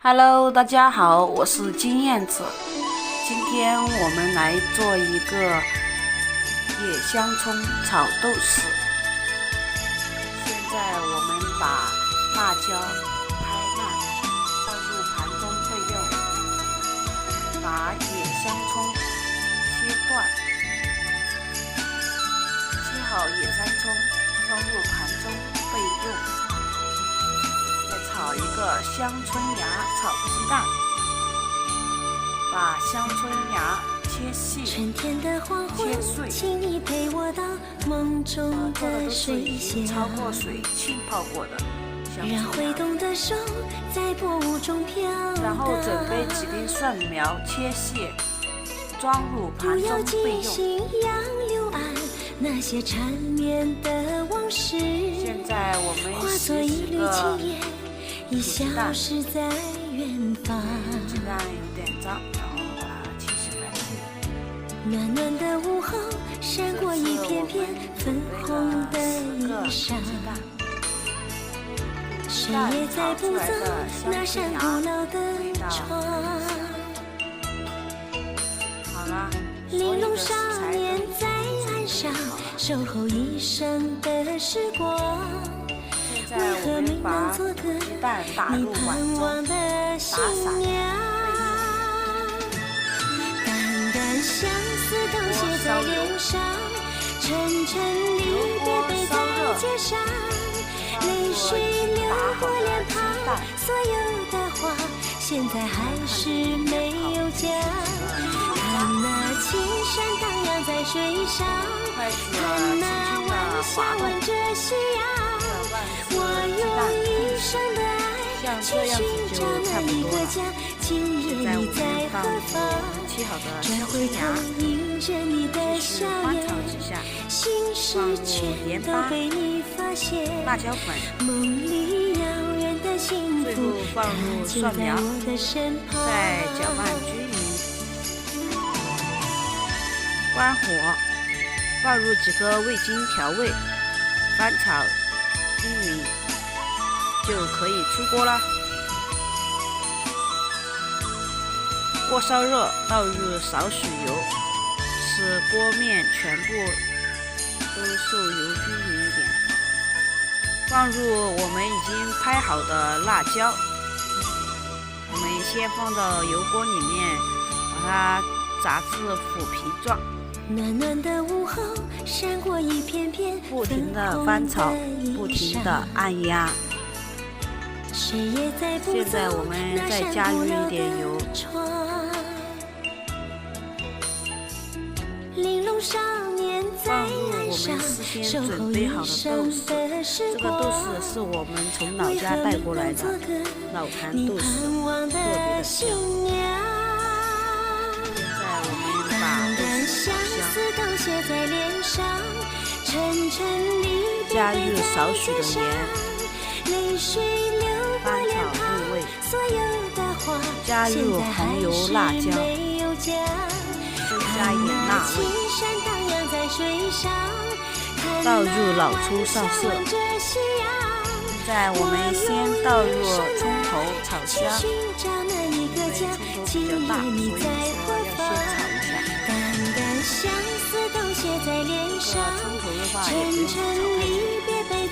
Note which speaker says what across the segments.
Speaker 1: Hello，大家好，我是金燕子。今天我们来做一个野香葱炒豆豉。现在我们把辣椒拍烂，放入盘中备用。把野香葱切断，切好野山葱，装入盘中备用。炒一个香椿芽炒鸡蛋，把香椿芽切细，
Speaker 2: 春天的黄昏，
Speaker 1: 切碎。
Speaker 2: 请你陪我到梦中的水下，
Speaker 1: 焯过水浸泡过的香椿芽，
Speaker 2: 让挥动的手在薄雾中飘荡。
Speaker 1: 然后准备几粒蒜苗切细，装入盘中备用。
Speaker 2: 杨柳岸那些缠绵的往事，
Speaker 1: 现在我们
Speaker 2: 化作一缕青烟，已消失在远方。
Speaker 1: 鸡蛋有点脏，然后把它清洗干净。
Speaker 2: 暖暖的午后，闪过一片片粉红的衣裳。谁也在不走那扇古老的窗。
Speaker 1: 好了，
Speaker 2: 玲珑少年在岸上守候一生的时光。为何没能做个你盼望的新娘？淡淡相思都写在脸上，沉沉离别背在街上，泪水流过脸庞，所有的话现在还是没有讲。看那青山荡漾在水上，看那晚霞吻着夕阳。我用一生的爱去寻找那一个家，今夜你在何方？转回头迎着你的笑颜，心事全都被你发现。
Speaker 1: 辣椒粉，
Speaker 2: 梦里遥远的幸福，
Speaker 1: 放入蒜苗，再搅拌均匀。关火，放入几个味精调味，翻炒均匀就可以出锅了。锅烧热，倒入少许油，使锅面全部都受油均匀一点。放入我们已经拍好的辣椒，我们先放到油锅里面，把它炸至腐皮状。
Speaker 2: 暖暖的午后，闪过一片片
Speaker 1: 不停的翻炒，不停的按压。现在我们再加入一点油。放入我们事先准备好的豆豉，这个豆豉是我们从老家带过来的老坛豆豉，特别的香。加入少许的盐，翻炒入味，加入红油辣椒，增加一点辣味，倒入老抽上色。现在我们先倒入葱头炒香，因为葱头比较大，所以说要先炒一下。葱头的话也不用炒太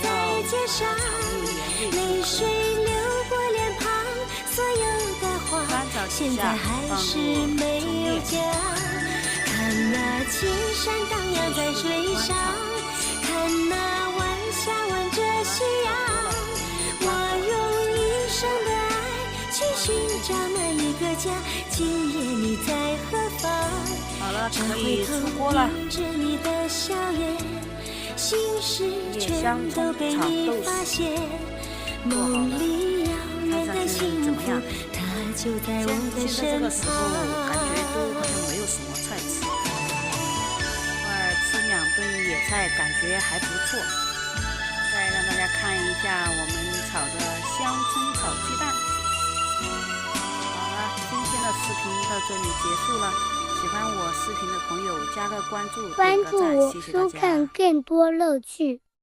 Speaker 1: 久，要炒入原味翻炒几下，放入葱面，
Speaker 2: 看那青山荡漾在水上，看那晚霞吻着夕阳。我用一生的爱去寻找那一个家，今夜你在何方？
Speaker 1: 好了，可以出锅了。野香葱炒豆豉，
Speaker 2: 梦里遥远的幸福，它就在我的身旁。
Speaker 1: 现在这个时候感觉都好像没有什么菜吃，吃2顿野菜感觉还不错。再让大家看一下我们炒的香椿炒鸡蛋。好了，今天的视频到这里结束了。喜欢我视频的朋友加个关注，点个赞，谢谢大家。
Speaker 3: 收看更多乐趣。